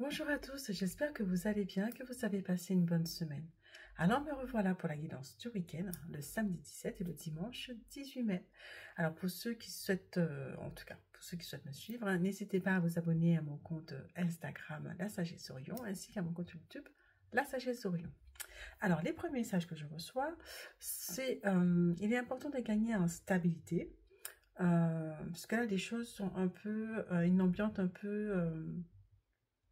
Bonjour à tous, j'espère que vous allez bien, que vous avez passé une bonne semaine. Alors me revoilà pour la guidance du week-end, le samedi 17 et le dimanche 18 mai. Alors pour ceux qui souhaitent, en tout cas pour ceux qui souhaitent me suivre, n'hésitez pas à vous abonner à mon compte Instagram La Sagesse Orion ainsi qu'à mon compte YouTube La Sagesse Orion. Alors les premiers messages que je reçois, c'est il est important de gagner en stabilité, parce que là les choses sont un peu, une ambiance un peu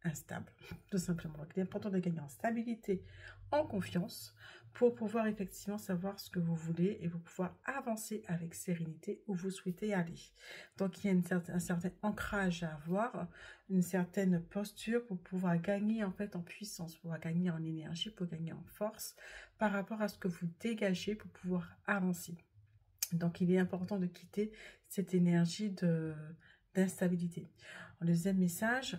instable, tout simplement. Donc, il est important de gagner en stabilité, en confiance, pour pouvoir effectivement savoir ce que vous voulez et vous pouvoir avancer avec sérénité où vous souhaitez aller. Donc, il y a un certain ancrage à avoir, une certaine posture pour pouvoir gagner en fait en puissance, pour pouvoir gagner en énergie, pour gagner en force par rapport à ce que vous dégagez pour pouvoir avancer. Donc, il est important de quitter cette énergie d'instabilité. Le deuxième message,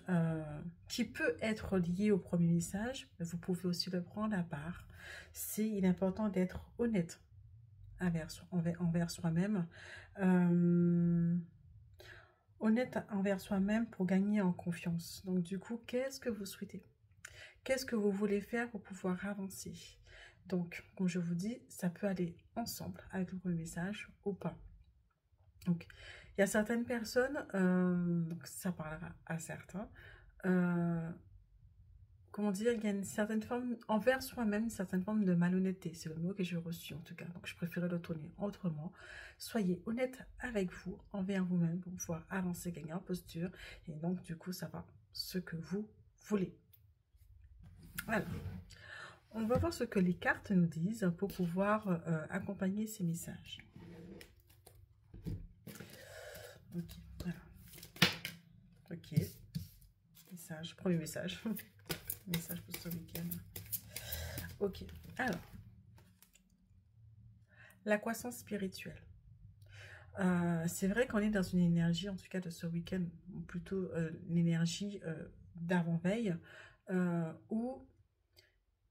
qui peut être lié au premier message, mais vous pouvez aussi le prendre à part, c'est il est important d'être honnête envers soi-même. Honnête envers soi-même pour gagner en confiance. Donc, du coup, qu'est-ce que vous souhaitez? Qu'est-ce que vous voulez faire pour pouvoir avancer? Donc, comme je vous dis, ça peut aller ensemble avec le premier message ou pas. Donc, il y a certaines personnes, donc ça parlera à certains, comment dire, il y a une certaine forme, envers soi-même, une certaine forme de malhonnêteté. C'est le mot que j'ai reçu en tout cas. Donc, je préférais le tourner autrement. Soyez honnête avec vous, envers vous-même, pour pouvoir avancer, gagner en posture. Et donc, du coup, ça va ce que vous voulez. Voilà. On va voir ce que les cartes nous disent pour pouvoir accompagner ces messages. Ok, voilà. Ok. Message, premier message. Message pour ce week-end. Ok, alors. La croissance spirituelle. C'est vrai qu'on est dans une énergie, en tout cas de ce week-end, ou plutôt l'énergie d'avant-veille, où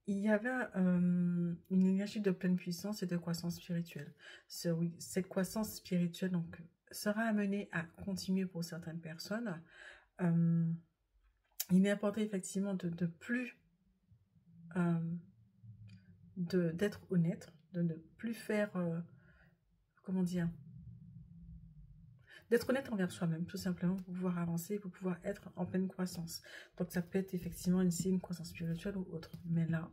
il y avait une énergie de pleine puissance et de croissance spirituelle. Cette croissance spirituelle donc, sera amenée à continuer pour certaines personnes. Il est important effectivement de plus d'être honnête, de ne plus faire, comment dire, d'être honnête envers soi-même, tout simplement, pour pouvoir avancer, pour pouvoir être en pleine croissance. Donc, ça peut être effectivement une croissance spirituelle ou autre. Mais là,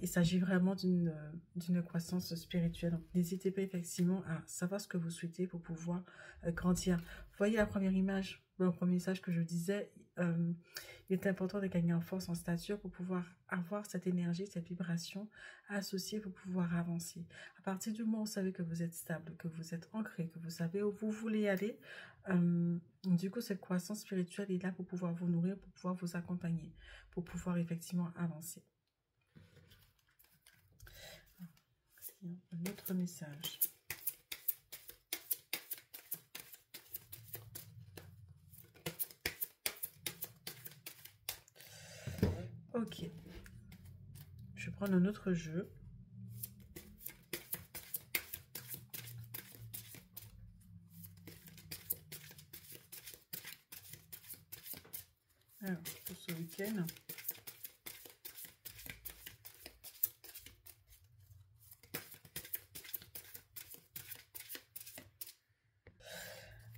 il s'agit vraiment d'une croissance spirituelle. Donc, n'hésitez pas effectivement à savoir ce que vous souhaitez pour pouvoir grandir. Vous voyez la première image, le premier message que je disais, il est important de gagner en force, en stature pour pouvoir avoir cette énergie, cette vibration associée pour pouvoir avancer. À partir du moment où vous savez que vous êtes stable, que vous êtes ancré, que vous savez où vous voulez aller, du coup, cette croissance spirituelle est là pour pouvoir vous nourrir, pour pouvoir vous accompagner, pour pouvoir effectivement avancer. Un autre message. Ok. Je vais prendre un autre jeu. Alors, pour ce week-end.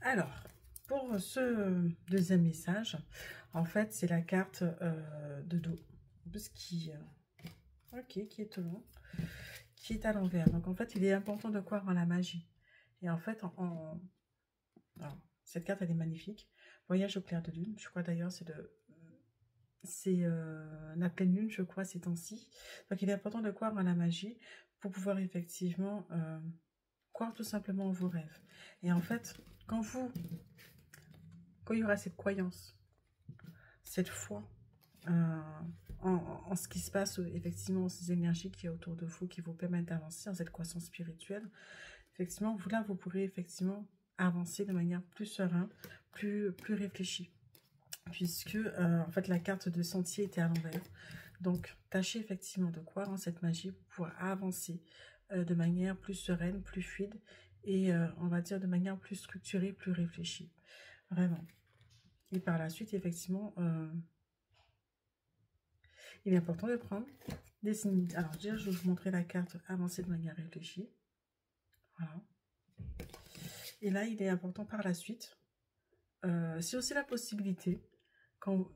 Alors, pour ce deuxième message, en fait, c'est la carte de dos. Qui est étonnant, qui est à l'envers. Donc, en fait, il est important de croire en la magie. Et en fait, alors, cette carte, elle est magnifique. Voyage au clair de lune. Je crois d'ailleurs, c'est la pleine lune, je crois, ces temps-ci. Donc, il est important de croire en la magie pour pouvoir effectivement croire tout simplement en vos rêves. Et en fait, quand il y aura cette croyance, cette foi en ce qui se passe, effectivement, ces énergies qui est autour de vous, qui vous permettent d'avancer dans cette croissance spirituelle, effectivement, vous pourrez effectivement avancer de manière plus sereine, plus réfléchie. Puisque, en fait, la carte de sentier était à l'envers. Donc, tâchez effectivement de croire en cette magie pour pouvoir avancer de manière plus sereine, plus fluide et, on va dire, de manière plus structurée, plus réfléchie. Vraiment. Et par la suite, effectivement, il est important de prendre des signes. Alors, déjà, je vais vous montrer la carte avancer de manière réfléchie. Voilà. Et là, il est important par la suite. C'est aussi la possibilité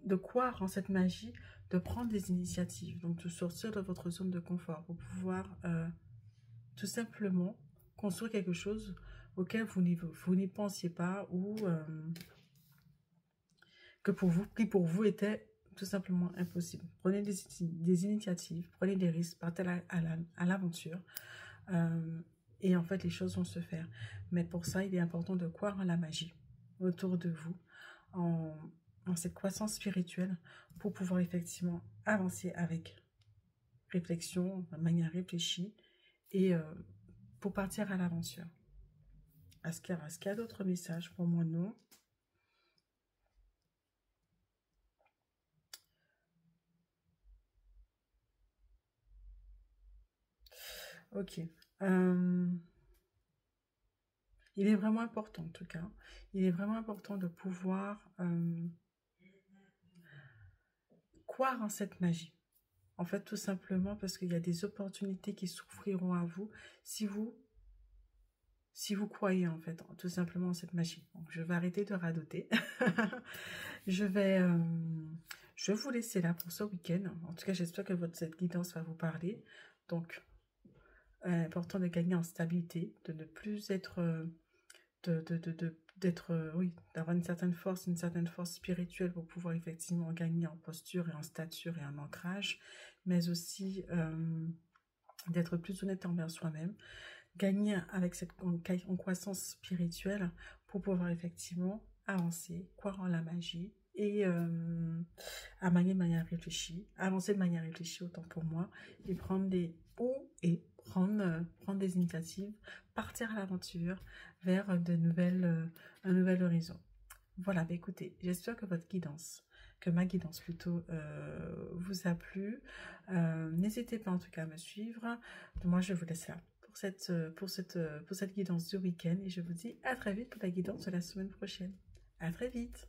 de croire en cette magie, de prendre des initiatives, donc de sortir de votre zone de confort pour pouvoir tout simplement construire quelque chose auquel vous n'y pensiez pas ou qui pour vous était tout simplement impossible. Prenez des initiatives, prenez des risques, partez à l'aventure et en fait les choses vont se faire. Mais pour ça, il est important de croire en la magie autour de vous, en cette croissance spirituelle pour pouvoir effectivement avancer avec réflexion, de manière réfléchie et pour partir à l'aventure. Est-ce qu'il y a d'autres messages? Pour moi, non. Ok. Il est vraiment important, en tout cas. Il est vraiment important de pouvoir croire en cette magie. En fait, tout simplement parce qu'il y a des opportunités qui s'offriront à vous si vous croyez, en fait, tout simplement en cette magie. Donc, je vais arrêter de radoter. Je vais vous laisser là pour ce week-end. En tout cas, j'espère que cette guidance va vous parler. Donc, important de gagner en stabilité, de ne plus être... d'avoir une certaine force spirituelle pour pouvoir effectivement gagner en posture et en stature et en ancrage, mais aussi d'être plus honnête envers soi-même, gagner avec en croissance spirituelle pour pouvoir effectivement avancer, croire en la magie et à manier de manière réfléchie, avancer de manière réfléchie autant pour moi et prendre des initiatives, partir à l'aventure vers un nouvel horizon. Voilà, bah écoutez, j'espère que ma guidance plutôt, vous a plu. N'hésitez pas en tout cas à me suivre. Moi, je vous laisse là pour cette guidance du week-end et je vous dis à très vite pour la guidance de la semaine prochaine. À très vite.